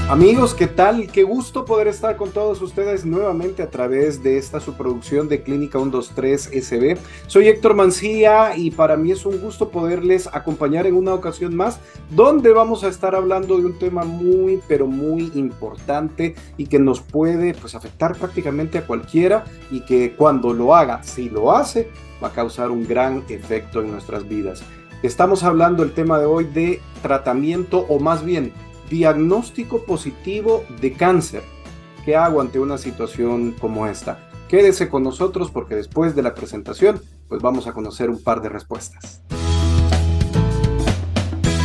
Amigos, ¿qué tal? Qué gusto poder estar con todos ustedes nuevamente a través de esta subproducción de Clínica 123 SB. Soy Héctor Mancilla y para mí es un gusto poderles acompañar en una ocasión más, donde vamos a estar hablando de un tema muy, pero muy importante y que nos puede afectar prácticamente a cualquiera, y que cuando lo haga, si lo hace, va a causar un gran efecto en nuestras vidas. Estamos hablando el tema de hoy de tratamiento, o más bien diagnóstico positivo de cáncer. ¿Qué hago ante una situación como esta? Quédese con nosotros porque después de la presentación vamos a conocer un par de respuestas.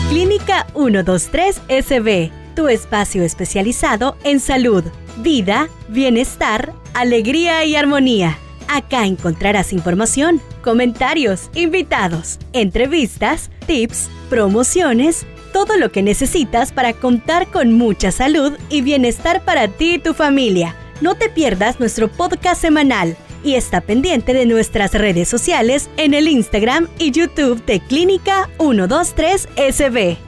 Clínica 123 SB, tu espacio especializado en salud, vida, bienestar, alegría y armonía. Acá encontrarás información, comentarios, invitados, entrevistas, tips, promociones, todo lo que necesitas para contar con mucha salud y bienestar para ti y tu familia. No te pierdas nuestro podcast semanal y está pendiente de nuestras redes sociales en el Instagram y YouTube de Clínica 123 SB.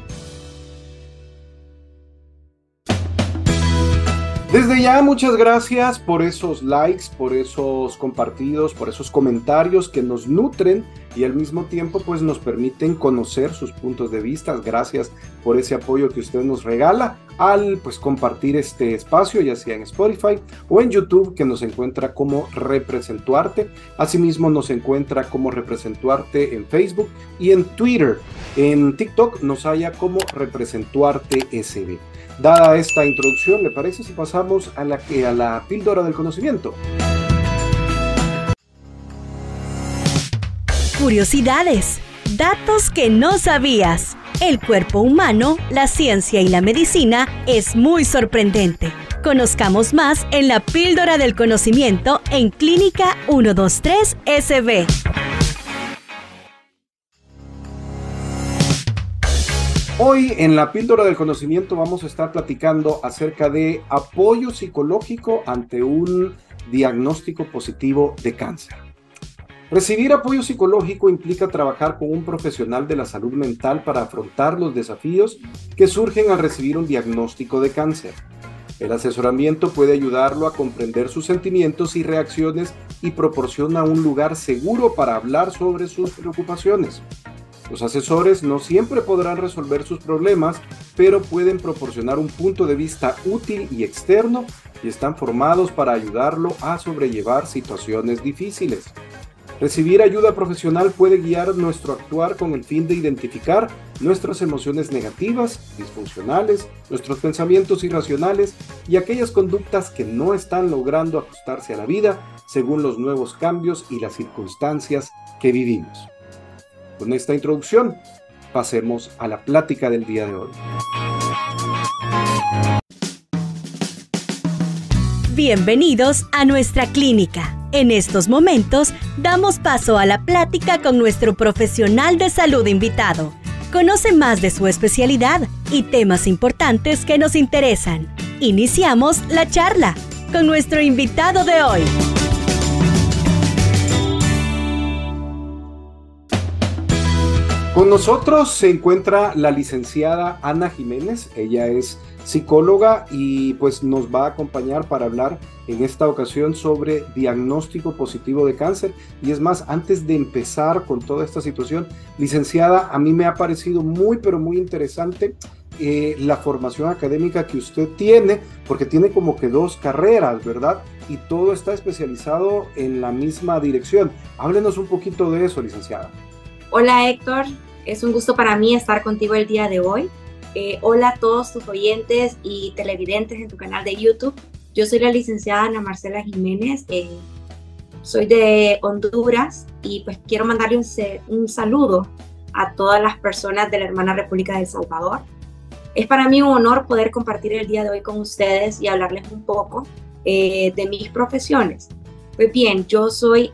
Desde ya, muchas gracias por esos likes, por esos compartidos, por esos comentarios que nos nutren y al mismo tiempo nos permiten conocer sus puntos de vista. Gracias por ese apoyo que usted nos regala al compartir este espacio, ya sea en Spotify o en YouTube, que nos encuentra como Representuarte. Asimismo nos encuentra como Representuarte en Facebook y en Twitter. En TikTok nos halla como Representuarte SB. Dada esta introducción, ¿le parece si pasamos a la píldora del conocimiento? Curiosidades, datos que no sabías. El cuerpo humano, la ciencia y la medicina es muy sorprendente. Conozcamos más en la píldora del conocimiento en Clínica 123 SB. Hoy en la píldora del conocimiento vamos a estar platicando acerca de apoyo psicológico ante un diagnóstico positivo de cáncer. Recibir apoyo psicológico implica trabajar con un profesional de la salud mental para afrontar los desafíos que surgen al recibir un diagnóstico de cáncer. El asesoramiento puede ayudarlo a comprender sus sentimientos y reacciones y proporciona un lugar seguro para hablar sobre sus preocupaciones. Los asesores no siempre podrán resolver sus problemas, pero pueden proporcionar un punto de vista útil y externo y están formados para ayudarlo a sobrellevar situaciones difíciles. Recibir ayuda profesional puede guiar nuestro actuar con el fin de identificar nuestras emociones negativas, disfuncionales, nuestros pensamientos irracionales y aquellas conductas que no están logrando ajustarse a la vida según los nuevos cambios y las circunstancias que vivimos. Con esta introducción, pasemos a la plática del día de hoy. Bienvenidos a nuestra clínica. En estos momentos, damos paso a la plática con nuestro profesional de salud invitado. Conoce más de su especialidad y temas importantes que nos interesan. Iniciamos la charla con nuestro invitado de hoy. Con nosotros se encuentra la licenciada Ana Jiménez. Ella es psicóloga y nos va a acompañar para hablar en esta ocasión sobre diagnóstico positivo de cáncer. Y es más, antes de empezar con toda esta situación, licenciada, a mí me ha parecido muy, pero muy interesante la formación académica que usted tiene, porque tiene como que dos carreras, ¿verdad? Y todo está especializado en la misma dirección. Háblenos un poquito de eso, licenciada. Hola Héctor, es un gusto para mí estar contigo el día de hoy. Hola a todos tus oyentes y televidentes en tu canal de YouTube. Yo soy la licenciada Ana Marcela Jiménez, soy de Honduras y quiero mandarle un saludo a todas las personas de la hermana República de El Salvador. Es para mí un honor poder compartir el día de hoy con ustedes y hablarles un poco de mis profesiones. Pues bien, yo soy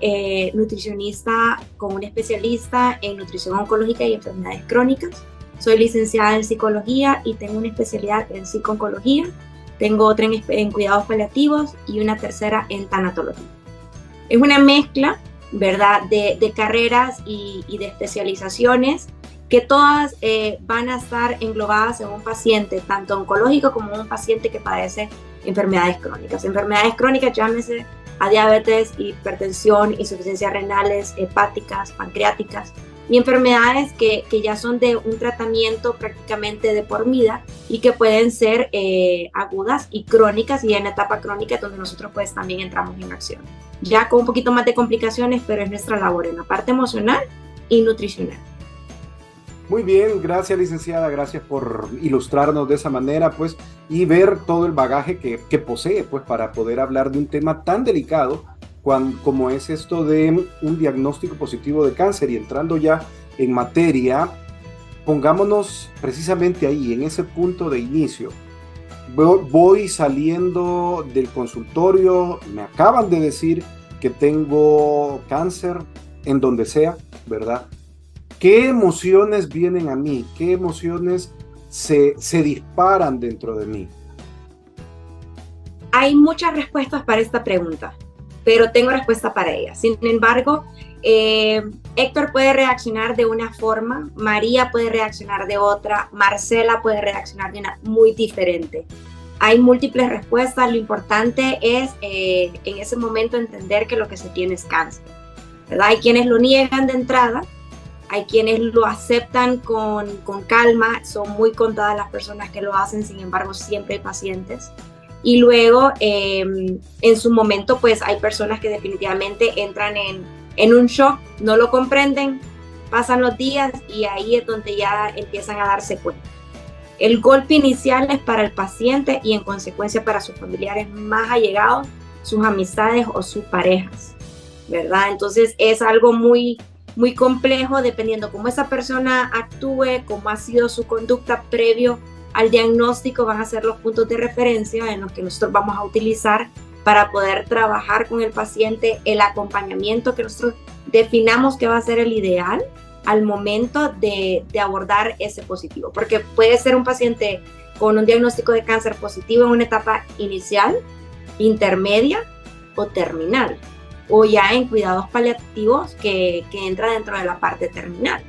nutricionista con un especialista en nutrición oncológica y enfermedades crónicas. Soy licenciada en psicología y tengo una especialidad en psico-oncología. Tengo otra en cuidados paliativos y una tercera en tanatología. Es una mezcla, ¿verdad?, de carreras y de especializaciones que todas van a estar englobadas en un paciente, tanto oncológico como un paciente que padece enfermedades crónicas. Enfermedades crónicas, llámese a diabetes, hipertensión, insuficiencias renales, hepáticas, pancreáticas, y enfermedades que ya son de un tratamiento prácticamente de por vida y que pueden ser agudas y crónicas, y en etapa crónica es donde nosotros pues también entramos en acción. Ya con un poquito más de complicaciones, pero es nuestra labor en la parte emocional y nutricional. Muy bien, gracias licenciada, gracias por ilustrarnos de esa manera, pues, y ver todo el bagaje que posee, pues, para poder hablar de un tema tan delicado como es esto de un diagnóstico positivo de cáncer. Y entrando ya en materia, pongámonos precisamente ahí, en ese punto de inicio. Voy saliendo del consultorio, me acaban de decir que tengo cáncer en donde sea, ¿verdad? ¿Qué emociones vienen a mí? ¿Qué emociones se disparan dentro de mí? Hay muchas respuestas para esta pregunta, pero tengo respuesta para ella. Sin embargo, Héctor puede reaccionar de una forma, María puede reaccionar de otra, Marcela puede reaccionar de una muy diferente. Hay múltiples respuestas, lo importante es en ese momento entender que lo que se tiene es cáncer, ¿verdad? Hay quienes lo niegan de entrada, hay quienes lo aceptan con calma, son muy contadas las personas que lo hacen, sin embargo siempre hay pacientes. Y luego en su momento pues hay personas que definitivamente entran en un shock, no lo comprenden, pasan los días y ahí es donde ya empiezan a darse cuenta. El golpe inicial es para el paciente y en consecuencia para sus familiares más allegados, sus amistades o sus parejas, ¿verdad? Entonces es algo muy complejo dependiendo cómo esa persona actúe, cómo ha sido su conducta previo al diagnóstico, van a ser los puntos de referencia en los que nosotros vamos a utilizar para poder trabajar con el paciente, el acompañamiento que nosotros definamos que va a ser el ideal al momento de abordar ese positivo, porque puede ser un paciente con un diagnóstico de cáncer positivo en una etapa inicial, intermedia o terminal, o ya en cuidados paliativos que entra dentro de la parte terminal.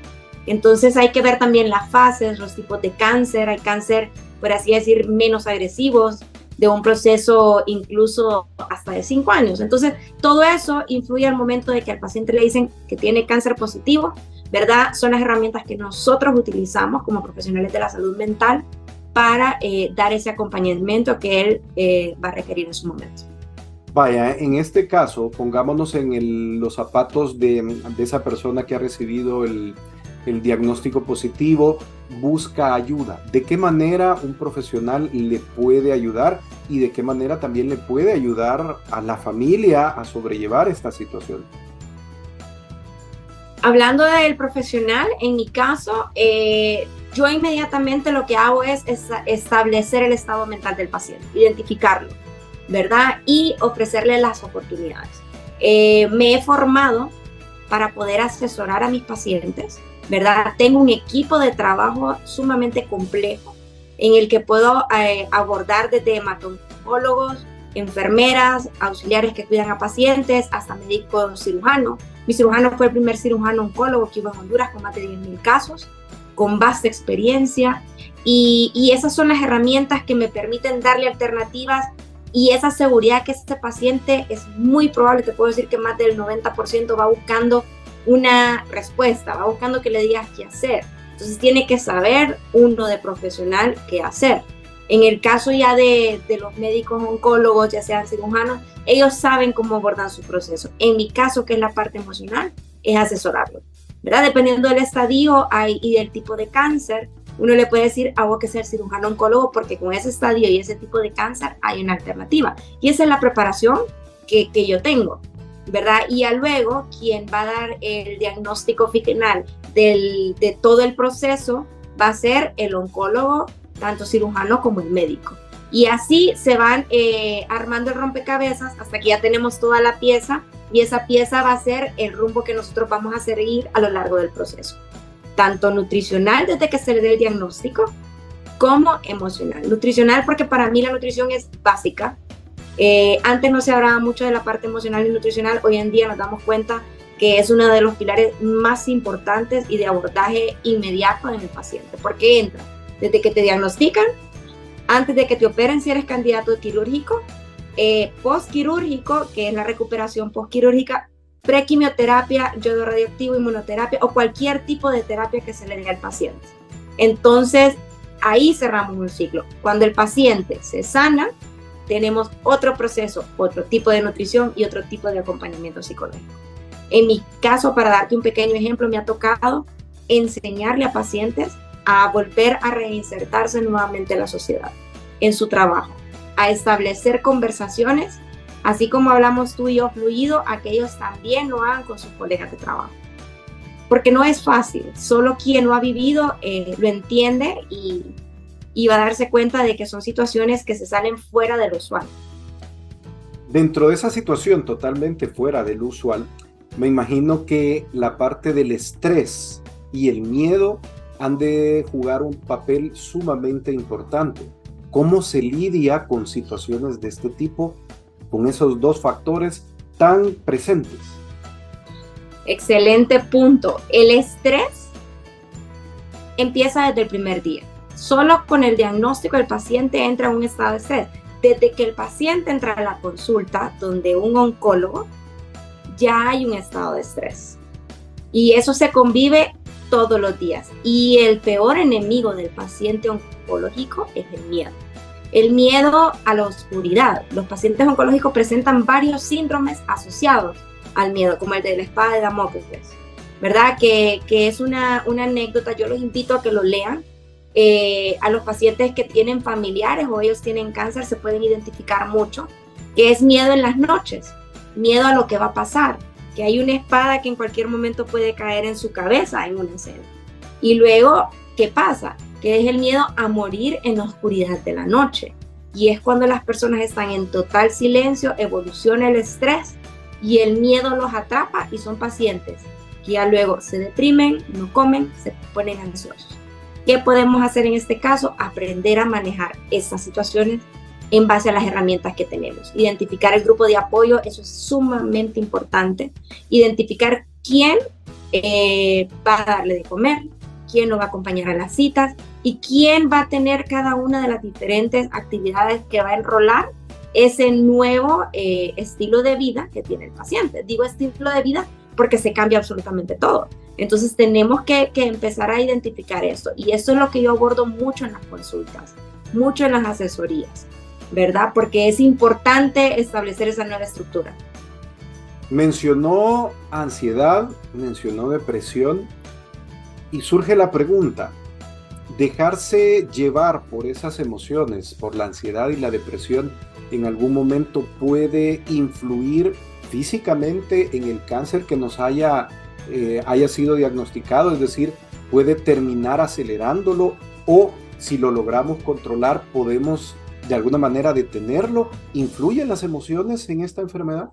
Entonces hay que ver también las fases, los tipos de cáncer. Hay cáncer, por así decir, menos agresivos, de un proceso incluso hasta de 5 años. Entonces todo eso influye al momento de que al paciente le dicen que tiene cáncer positivo, ¿verdad? Son las herramientas que nosotros utilizamos como profesionales de la salud mental para dar ese acompañamiento que él va a requerir en su momento. Vaya, en este caso, pongámonos en los zapatos de esa persona que ha recibido el diagnóstico positivo, busca ayuda. ¿De qué manera un profesional le puede ayudar y de qué manera también le puede ayudar a la familia a sobrellevar esta situación? Hablando del profesional, en mi caso, yo inmediatamente lo que hago es establecer el estado mental del paciente, identificarlo, ¿verdad? Y ofrecerle las oportunidades. Me he formado para poder asesorar a mis pacientes, ¿verdad? Tengo un equipo de trabajo sumamente complejo en el que puedo abordar desde hemato-oncólogos, enfermeras, auxiliares que cuidan a pacientes, hasta médico cirujano. Mi cirujano fue el primer cirujano oncólogo que hubo en Honduras con más de 10,000 casos, con vasta experiencia, y esas son las herramientas que me permiten darle alternativas y esa seguridad que este paciente es muy probable, te puedo decir que más del 90% va buscando una respuesta, va buscando que le digas qué hacer. Entonces tiene que saber uno de profesional qué hacer. En el caso ya de los médicos oncólogos, ya sean cirujanos, ellos saben cómo abordar su proceso. En mi caso, que es la parte emocional, es asesorarlo, ¿verdad? Dependiendo del estadio y del tipo de cáncer, uno le puede decir, hago que ser cirujano oncólogo porque con ese estadio y ese tipo de cáncer hay una alternativa. Y esa es la preparación que yo tengo, ¿verdad? Y ya luego, quien va a dar el diagnóstico final de todo el proceso va a ser el oncólogo, tanto cirujano como el médico. Y así se van armando el rompecabezas hasta que ya tenemos toda la pieza, y esa pieza va a ser el rumbo que nosotros vamos a seguir a lo largo del proceso, tanto nutricional desde que se le dé el diagnóstico, como emocional. Nutricional porque para mí la nutrición es básica. Antes no se hablaba mucho de la parte emocional y nutricional, hoy en día nos damos cuenta que es uno de los pilares más importantes y de abordaje inmediato en el paciente, porque entra desde que te diagnostican, antes de que te operen si eres candidato quirúrgico, postquirúrgico, que es la recuperación postquirúrgica, prequimioterapia, yodo radioactivo, inmunoterapia o cualquier tipo de terapia que se le dé al paciente. Entonces, ahí cerramos un ciclo. Cuando el paciente se sana, tenemos otro proceso, otro tipo de nutrición y otro tipo de acompañamiento psicológico. En mi caso, para darte un pequeño ejemplo, me ha tocado enseñarle a pacientes a volver a reinsertarse nuevamente en la sociedad, en su trabajo, a establecer conversaciones, así como hablamos tú y yo fluido, a que ellos también lo hagan con sus colegas de trabajo. Porque no es fácil, solo quien lo ha vivido lo entiende y va a darse cuenta de que son situaciones que se salen fuera del usual. Dentro de esa situación totalmente fuera del usual, me imagino que la parte del estrés y el miedo han de jugar un papel sumamente importante. ¿Cómo se lidia con situaciones de este tipo, con esos dos factores tan presentes? Excelente punto. El estrés empieza desde el primer día. Solo con el diagnóstico el paciente entra en un estado de estrés. Desde que el paciente entra a la consulta, donde un oncólogo, ya hay un estado de estrés. Y eso se convive todos los días. Y el peor enemigo del paciente oncológico es el miedo. El miedo a la oscuridad. Los pacientes oncológicos presentan varios síndromes asociados al miedo, como el de la espada de Damocles, ¿verdad? Que es una anécdota. Yo los invito a que lo lean. A los pacientes que tienen familiares o ellos tienen cáncer se pueden identificar mucho, que es miedo en las noches, miedo a lo que va a pasar, que hay una espada que en cualquier momento puede caer en su cabeza en una escena. Y luego, ¿qué pasa? Que es el miedo a morir en la oscuridad de la noche. Y es cuando las personas están en total silencio, evoluciona el estrés y el miedo los atrapa y son pacientes que ya luego se deprimen, no comen, se ponen ansiosos. ¿Qué podemos hacer en este caso? Aprender a manejar estas situaciones en base a las herramientas que tenemos. Identificar el grupo de apoyo, eso es sumamente importante. Identificar quién va a darle de comer, quién lo va a acompañar a las citas y quién va a tener cada una de las diferentes actividades que va a enrolar ese nuevo estilo de vida que tiene el paciente. Digo estilo de vida porque se cambia absolutamente todo. Entonces tenemos que empezar a identificar eso. Y eso es lo que yo abordo mucho en las consultas, mucho en las asesorías, ¿verdad? Porque es importante establecer esa nueva estructura. Mencionó ansiedad, mencionó depresión y surge la pregunta, ¿dejarse llevar por esas emociones, por la ansiedad y la depresión, en algún momento puede influir físicamente en el cáncer que nos haya sido diagnosticado? Es decir, puede terminar acelerándolo o si lo logramos controlar, podemos de alguna manera detenerlo. ¿Influyen las emociones en esta enfermedad?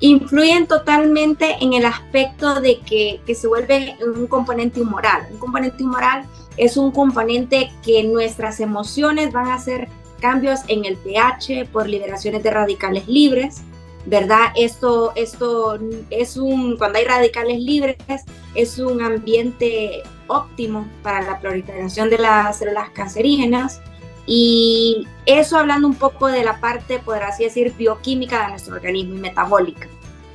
Influyen totalmente en el aspecto de que se vuelve un componente humoral. Un componente humoral es un componente que nuestras emociones van a hacer cambios en el pH por liberaciones de radicales libres, ¿verdad? Esto es cuando hay radicales libres, es un ambiente óptimo para la proliferación de las células cancerígenas. Y eso hablando un poco de la parte, por así decir, bioquímica de nuestro organismo y metabólica.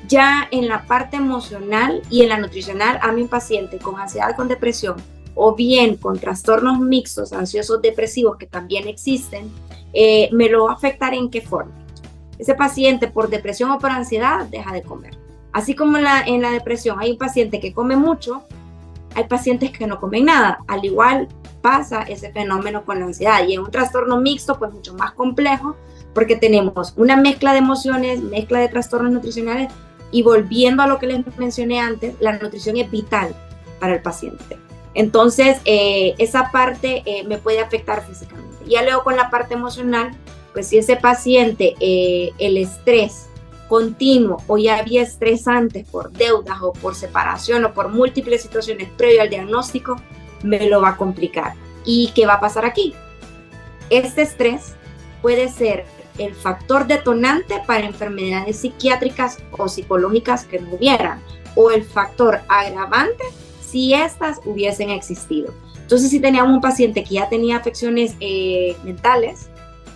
Ya en la parte emocional y en la nutricional, a mí un paciente con ansiedad, con depresión, o bien con trastornos mixtos, ansiosos depresivos, que también existen, me lo va a afectar en qué forma. Ese paciente por depresión o por ansiedad deja de comer. Así como en la depresión hay un paciente que come mucho, hay pacientes que no comen nada. Al igual pasa ese fenómeno con la ansiedad. Y en un trastorno mixto, pues mucho más complejo, porque tenemos una mezcla de emociones, mezcla de trastornos nutricionales, y volviendo a lo que les mencioné antes, la nutrición es vital para el paciente. Entonces, esa parte me puede afectar físicamente. Ya luego con la parte emocional, pues si ese paciente, el estrés continuo o ya había estrés antes por deudas o por separación o por múltiples situaciones previo al diagnóstico, me lo va a complicar. ¿Y qué va a pasar aquí? Este estrés puede ser el factor detonante para enfermedades psiquiátricas o psicológicas que no hubieran, o el factor agravante si estas hubiesen existido. Entonces, si teníamos un paciente que ya tenía afecciones mentales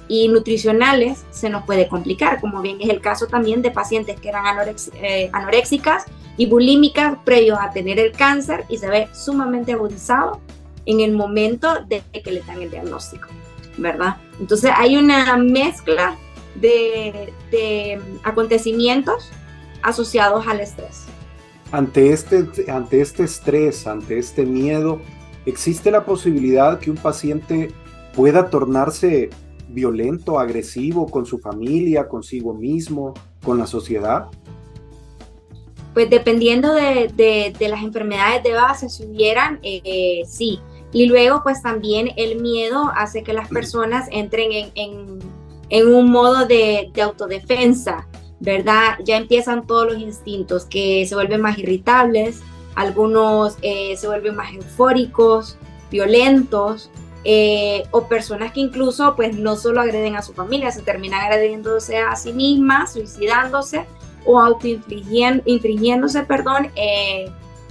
y nutricionales, se nos puede complicar, como bien es el caso también de pacientes que eran anoréxicas y bulímicas previos a tener el cáncer, y se ve sumamente agudizado en el momento de que le dan el diagnóstico, ¿verdad? Entonces hay una mezcla de acontecimientos asociados al estrés. Ante este estrés, ante este miedo, ¿existe la posibilidad que un paciente pueda tornarse violento, agresivo con su familia, consigo mismo, con la sociedad? Pues dependiendo de las enfermedades de base, si hubieran, sí. Y luego, pues también el miedo hace que las personas entren en un modo de autodefensa, ¿verdad? Ya empiezan todos los instintos, que se vuelven más irritables, algunos se vuelven más eufóricos, violentos, o personas que incluso pues no solo agreden a su familia, se terminan agrediéndose a sí mismas, suicidándose o infringiéndose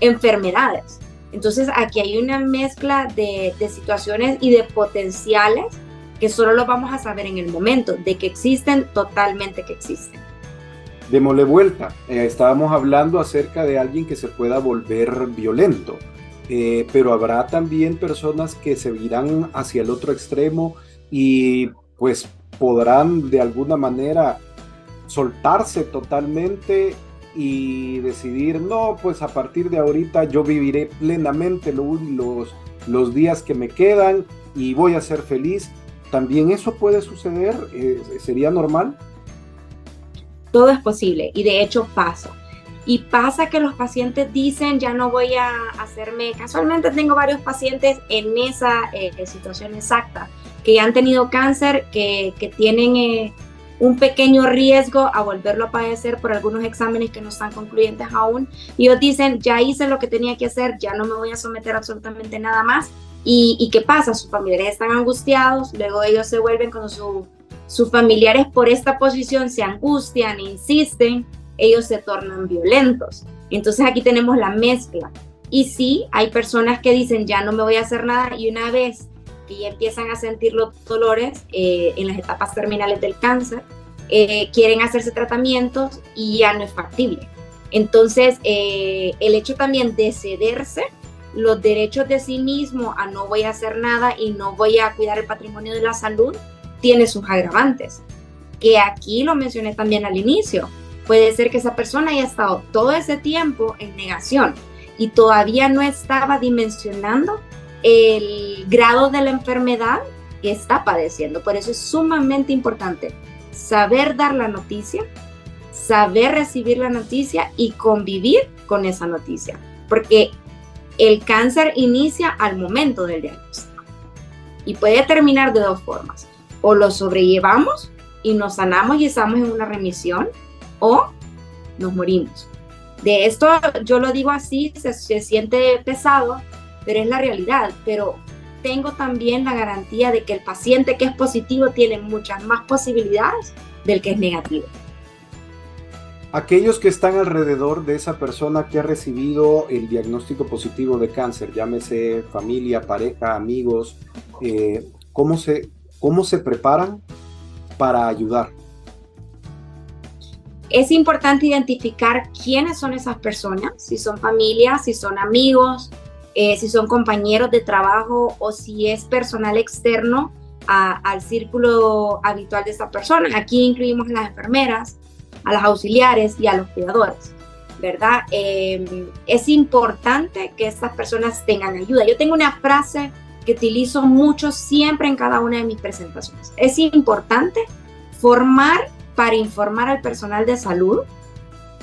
enfermedades. Entonces aquí hay una mezcla de situaciones y de potenciales que solo lo vamos a saber en el momento, de que existen, totalmente que existen. Démosle vuelta. Estábamos hablando acerca de alguien que se pueda volver violento, pero habrá también personas que se irán hacia el otro extremo y pues podrán de alguna manera soltarse totalmente y decidir, no, pues a partir de ahorita yo viviré plenamente los días que me quedan y voy a ser feliz. ¿También eso puede suceder? ¿Sería normal? Todo es posible y de hecho pasa. Y pasa que los pacientes dicen, ya no voy a hacerme, casualmente tengo varios pacientes en esa situación exacta, que ya han tenido cáncer, que tienen un pequeño riesgo a volverlo a padecer por algunos exámenes que no están concluyentes aún. Y ellos dicen, ya hice lo que tenía que hacer, ya no me voy a someter a absolutamente nada más. ¿Y qué pasa? Sus familiares están angustiados, luego ellos se vuelven con sus familiares por esta posición, se angustian, insisten, ellos se tornan violentos. Entonces aquí tenemos la mezcla. Y sí, hay personas que dicen, ya no me voy a hacer nada, y una vez que ya empiezan a sentir los dolores en las etapas terminales del cáncer, quieren hacerse tratamientos y ya no es factible. Entonces, el hecho también de cederse los derechos de sí mismo a no voy a hacer nada y no voy a cuidar el patrimonio de la salud, tiene sus agravantes, que aquí lo mencioné también al inicio. Puede ser que esa persona haya estado todo ese tiempo en negación y todavía no estaba dimensionando el grado de la enfermedad que está padeciendo. Por eso es sumamente importante saber dar la noticia, saber recibir la noticia y convivir con esa noticia, porque el cáncer inicia al momento del diagnóstico y puede terminar de dos formas: o lo sobrellevamos y nos sanamos y estamos en una remisión, o nos morimos. De esto yo lo digo así, se siente pesado, pero es la realidad. Pero tengo también la garantía de que el paciente que es positivo tiene muchas más posibilidades del que es negativo. Aquellos que están alrededor de esa persona que ha recibido el diagnóstico positivo de cáncer, llámese familia, pareja, amigos, ¿cómo se preparan para ayudar? Es importante identificar quiénes son esas personas, si son familia, si son amigos, si son compañeros de trabajo o si es personal externo al círculo habitual de esa persona. Aquí incluimos a las enfermeras, a las auxiliares y a los cuidadores, ¿verdad? Es importante que estas personas tengan ayuda. Yo tengo una frase que utilizo mucho siempre en cada una de mis presentaciones. Es importante formar para informar al personal de salud,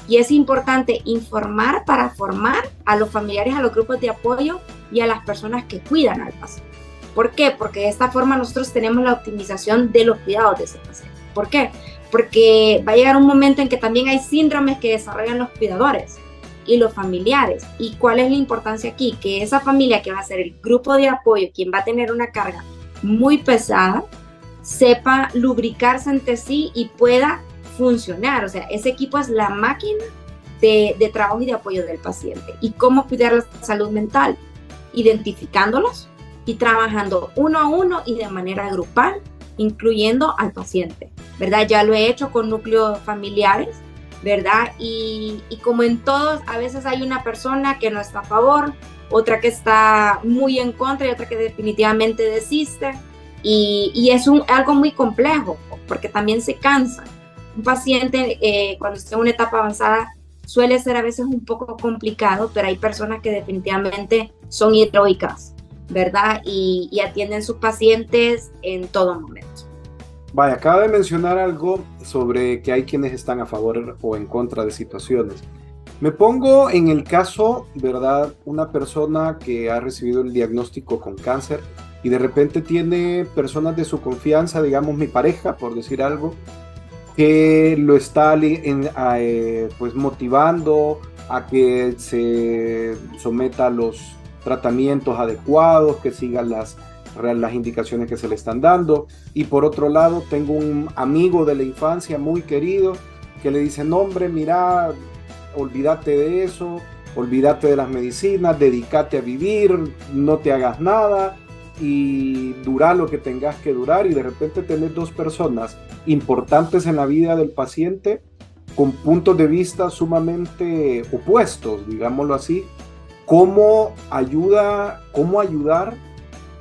y es importante informar para formar a los familiares, a los grupos de apoyo y a las personas que cuidan al paciente. ¿Por qué? Porque de esta forma nosotros tenemos la optimización de los cuidados de ese paciente. ¿Por qué? Porque va a llegar un momento en que también hay síndromes que desarrollan los cuidadores y los familiares. ¿Y cuál es la importancia aquí? Que esa familia que va a ser el grupo de apoyo, quien va a tener una carga muy pesada, sepa lubricarse entre sí y pueda funcionar. O sea, ese equipo es la máquina de trabajo y de apoyo del paciente. ¿Y cómo cuidar la salud mental? Identificándolos y trabajando uno a uno y de manera grupal, incluyendo al paciente, ¿verdad? Ya lo he hecho con núcleos familiares, ¿verdad? Y como en todos, a veces hay una persona que no está a favor, otra que está muy en contra y otra que definitivamente desiste. Y es algo muy complejo, porque también se cansa. Un paciente, cuando está en una etapa avanzada, suele ser a veces un poco complicado, pero hay personas que definitivamente son heroicas, ¿verdad? Y atienden sus pacientes en todo momento. Vaya, acaba de mencionar algo sobre que hay quienes están a favor o en contra de situaciones. Me pongo en el caso, ¿verdad? Una persona que ha recibido el diagnóstico con cáncer y de repente tiene personas de su confianza, digamos mi pareja, por decir algo, que lo está pues motivando a que se someta a los tratamientos adecuados, que sigan las indicaciones que se le están dando. Y por otro lado, tengo un amigo de la infancia muy querido que le dice, no hombre, mira, olvídate de eso, olvídate de las medicinas, dedícate a vivir, no te hagas nada y dura lo que tengas que durar. Y de repente tener dos personas importantes en la vida del paciente con puntos de vista sumamente opuestos, digámoslo así. ¿Cómo ayudar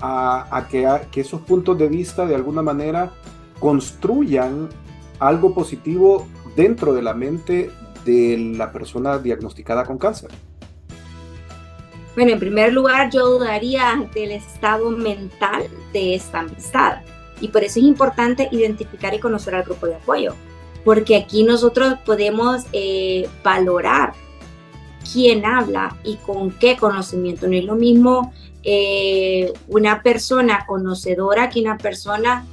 a que esos puntos de vista de alguna manera construyan algo positivo dentro de la mente de la persona diagnosticada con cáncer? Bueno, en primer lugar, yo dudaría del estado mental de esta amistad. Y por eso es importante identificar y conocer al grupo de apoyo. Porque aquí nosotros podemos valorar quién habla y con qué conocimiento. No es lo mismo una persona conocedora que una persona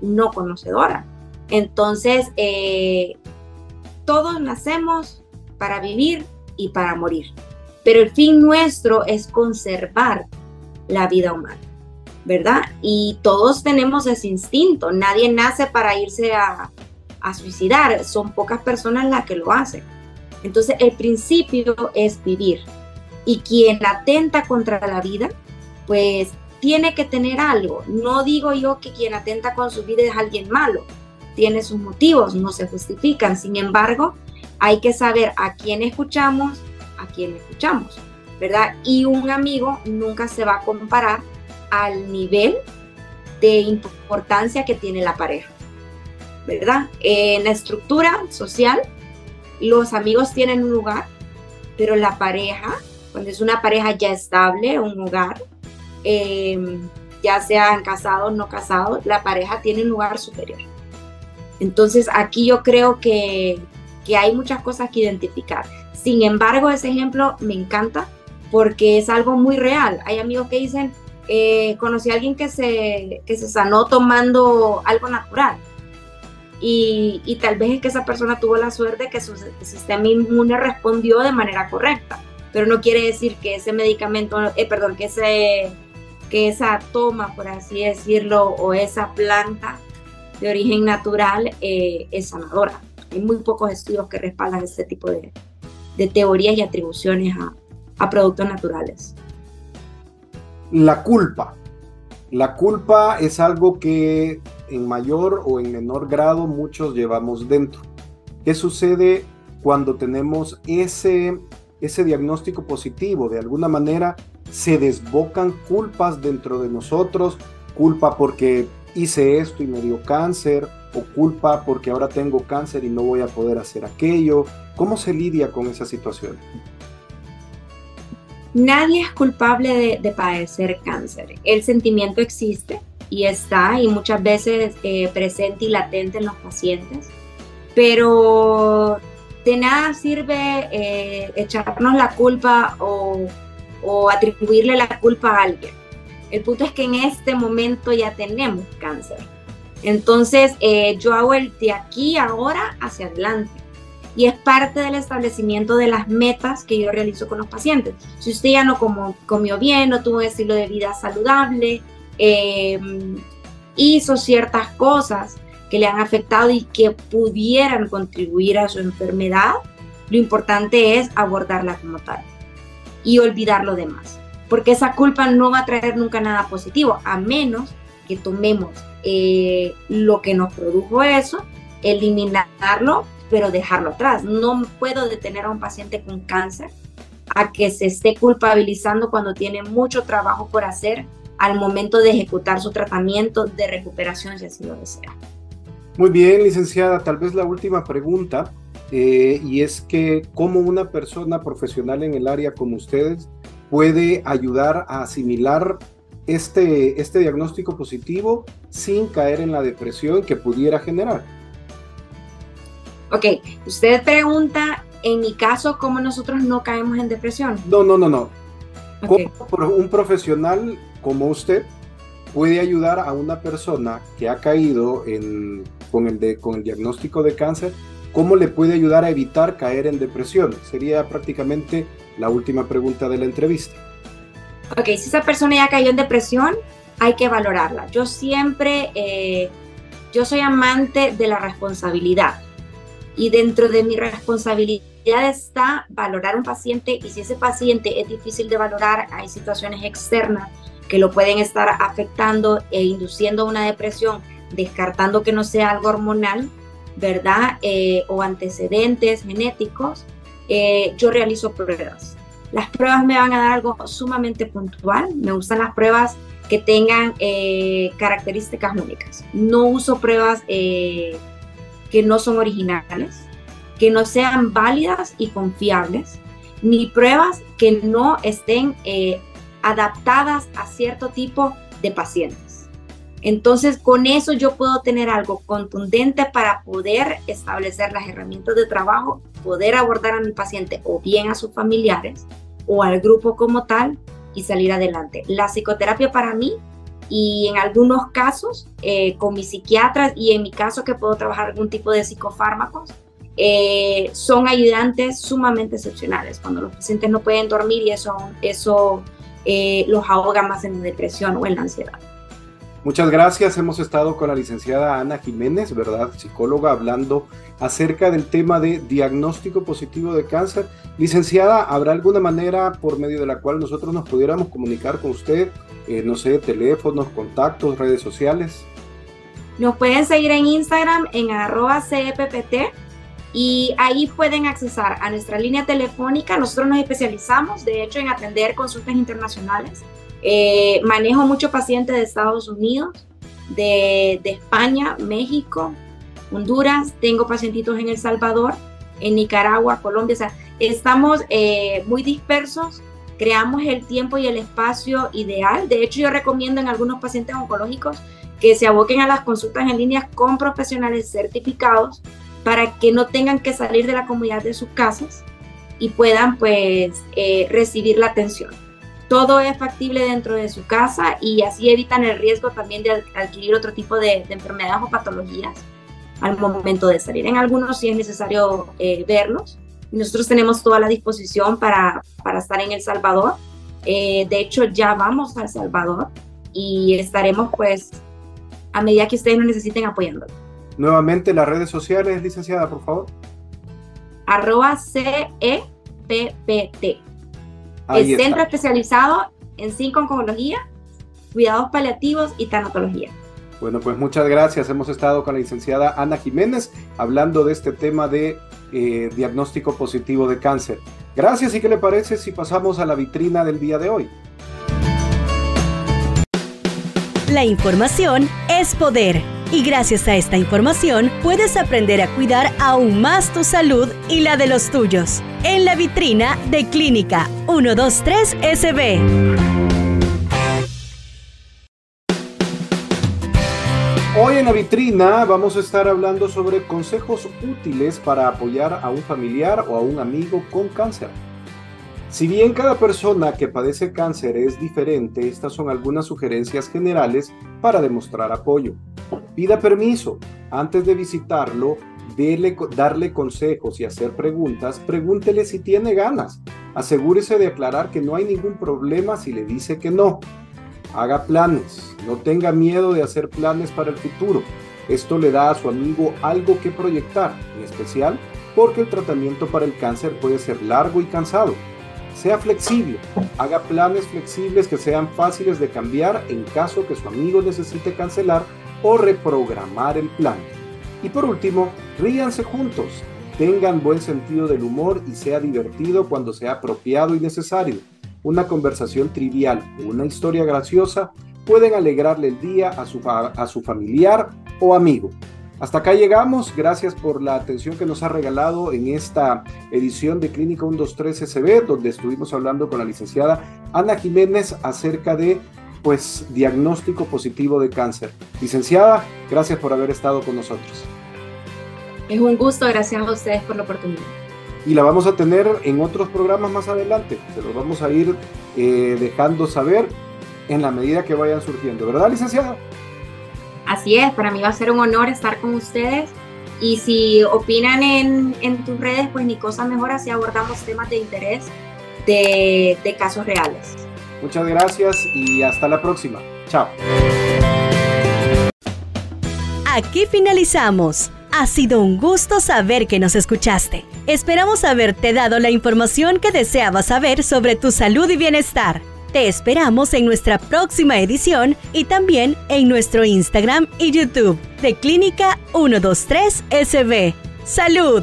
no conocedora. Entonces, todos nacemos para vivir y para morir. Pero el fin nuestro es conservar la vida humana, ¿verdad? Y todos tenemos ese instinto. Nadie nace para irse a suicidar. Son pocas personas las que lo hacen. Entonces, el principio es vivir. Y quien atenta contra la vida, pues tiene que tener algo. No digo yo que quien atenta con su vida es alguien malo. Tiene sus motivos, no se justifican. Sin embargo, hay que saber a quién escuchamos, ¿verdad? Y un amigo nunca se va a comparar al nivel de importancia que tiene la pareja, ¿verdad? En la estructura social, los amigos tienen un lugar, pero la pareja, cuando es una pareja ya estable, un hogar, ya sean casados o no casados, la pareja tiene un lugar superior. Entonces, aquí yo creo que hay muchas cosas que identificar. Sin embargo, ese ejemplo me encanta porque es algo muy real. Hay amigos que dicen, conocí a alguien que se sanó tomando algo natural. Y tal vez es que esa persona tuvo la suerte que su sistema inmune respondió de manera correcta. Pero no quiere decir que ese medicamento, que esa toma, por así decirlo, o esa planta de origen natural es sanadora. Hay muy pocos estudios que respaldan este tipo de teorías y atribuciones a productos naturales. La culpa. La culpa es algo que en mayor o en menor grado muchos llevamos dentro. ¿Qué sucede cuando tenemos ese diagnóstico positivo? De alguna manera se desbocan culpas dentro de nosotros, culpa porque hice esto y me dio cáncer, o culpa porque ahora tengo cáncer y no voy a poder hacer aquello. ¿Cómo se lidia con esa situación? Nadie es culpable de padecer cáncer. El sentimiento existe y está, y muchas veces presente y latente en los pacientes, pero de nada sirve echarnos la culpa o atribuirle la culpa a alguien. El punto es que en este momento ya tenemos cáncer. Entonces, yo hago el de aquí ahora hacia adelante. Y es parte del establecimiento de las metas que yo realizo con los pacientes. Si usted ya no comió bien, no tuvo un estilo de vida saludable, hizo ciertas cosas que le han afectado y que pudieran contribuir a su enfermedad, lo importante es abordarla como tal y olvidar lo demás, porque esa culpa no va a traer nunca nada positivo, a menos que tomemos lo que nos produjo eso, eliminarlo, pero dejarlo atrás. No puedo detener a un paciente con cáncer a que se esté culpabilizando cuando tiene mucho trabajo por hacer al momento de ejecutar su tratamiento de recuperación, si así lo desea. Muy bien, licenciada, tal vez la última pregunta, y es que ¿cómo una persona profesional en el área como ustedes puede ayudar a asimilar este diagnóstico positivo sin caer en la depresión que pudiera generar? Ok, usted pregunta, en mi caso, ¿cómo nosotros no caemos en depresión? No. Okay. ¿Cómo un profesional como usted puede ayudar a una persona que ha caído con el diagnóstico de cáncer? ¿Cómo le puede ayudar a evitar caer en depresión? Sería prácticamente la última pregunta de la entrevista. Ok, si esa persona ya cayó en depresión, hay que valorarla. Yo siempre, yo soy amante de la responsabilidad. Y dentro de mi responsabilidad está valorar a un paciente, y si ese paciente es difícil de valorar, hay situaciones externas que lo pueden estar afectando e induciendo una depresión, descartando que no sea algo hormonal, ¿verdad? O antecedentes genéticos, yo realizo pruebas. Las pruebas me van a dar algo sumamente puntual. Me gustan las pruebas que tengan características únicas. No uso pruebas que no son originales, que no sean válidas y confiables, ni pruebas que no estén adaptadas a cierto tipo de pacientes. Entonces, con eso yo puedo tener algo contundente para poder establecer las herramientas de trabajo, poder abordar a mi paciente o bien a sus familiares o al grupo como tal y salir adelante. La psicoterapia para mí, y en algunos casos con mis psiquiatras, y en mi caso que puedo trabajar algún tipo de psicofármacos, son ayudantes sumamente excepcionales cuando los pacientes no pueden dormir y eso los ahoga más en la depresión o en la ansiedad. Muchas gracias. Hemos estado con la licenciada Ana Jiménez, ¿verdad? Psicóloga, hablando acerca del tema de diagnóstico positivo de cáncer. Licenciada, ¿habrá alguna manera por medio de la cual nosotros nos pudiéramos comunicar con usted? No sé, teléfonos, contactos, redes sociales. Nos pueden seguir en Instagram en @CEPPT y ahí pueden accesar a nuestra línea telefónica. Nosotros nos especializamos, de hecho, en atender consultas internacionales. Manejo muchos pacientes de Estados Unidos, de España, México, Honduras. Tengo pacientitos en El Salvador, en Nicaragua, Colombia. O sea, estamos muy dispersos. Creamos el tiempo y el espacio ideal. De hecho, yo recomiendo en algunos pacientes oncológicos que se aboquen a las consultas en línea con profesionales certificados para que no tengan que salir de la comodidad de sus casas y puedan pues recibir la atención. Todo es factible dentro de su casa y así evitan el riesgo también de adquirir otro tipo de enfermedades o patologías al momento de salir. En algunos sí es necesario verlos. Nosotros tenemos toda la disposición para estar en El Salvador. De hecho, ya vamos a El Salvador y estaremos pues a medida que ustedes nos necesiten apoyándolos. Nuevamente las redes sociales, licenciada, por favor. @CEPPT. El centro especializado en oncología, cuidados paliativos y tanatología. Bueno, pues muchas gracias. Hemos estado con la licenciada Ana Jiménez hablando de este tema de diagnóstico positivo de cáncer. Gracias, y ¿qué le parece si pasamos a la vitrina del día de hoy? La información es poder. Y gracias a esta información puedes aprender a cuidar aún más tu salud y la de los tuyos. En la vitrina de Clínica 123 SB. Hoy en la vitrina vamos a estar hablando sobre consejos útiles para apoyar a un familiar o a un amigo con cáncer. Si bien cada persona que padece cáncer es diferente, estas son algunas sugerencias generales para demostrar apoyo. Pida permiso. Antes de visitarlo, darle consejos y hacer preguntas. Pregúntele si tiene ganas. Asegúrese de aclarar que no hay ningún problema si le dice que no. Haga planes, no tenga miedo de hacer planes para el futuro. Esto le da a su amigo algo que proyectar, en especial porque el tratamiento para el cáncer puede ser largo y cansado. Sea flexible, haga planes flexibles que sean fáciles de cambiar en caso que su amigo necesite cancelar o reprogramar el plan. Y por último, ríanse juntos, tengan buen sentido del humor y sea divertido cuando sea apropiado y necesario. Una conversación trivial o una historia graciosa pueden alegrarle el día a su familiar o amigo. Hasta acá llegamos, gracias por la atención que nos ha regalado en esta edición de Clínica 123 SB, donde estuvimos hablando con la licenciada Ana Jiménez acerca de diagnóstico positivo de cáncer. Licenciada, gracias por haber estado con nosotros. Es un gusto, gracias a ustedes por la oportunidad. Y la vamos a tener en otros programas más adelante, se los vamos a ir dejando saber en la medida que vayan surgiendo, ¿verdad, licenciada? Así es, para mí va a ser un honor estar con ustedes y si opinan en tus redes, pues ni cosa mejor, así abordamos temas de interés de casos reales. Muchas gracias y hasta la próxima. Chao. Aquí finalizamos. Ha sido un gusto saber que nos escuchaste. Esperamos haberte dado la información que deseabas saber sobre tu salud y bienestar. Te esperamos en nuestra próxima edición y también en nuestro Instagram y YouTube de Clínica 123 SB. ¡Salud!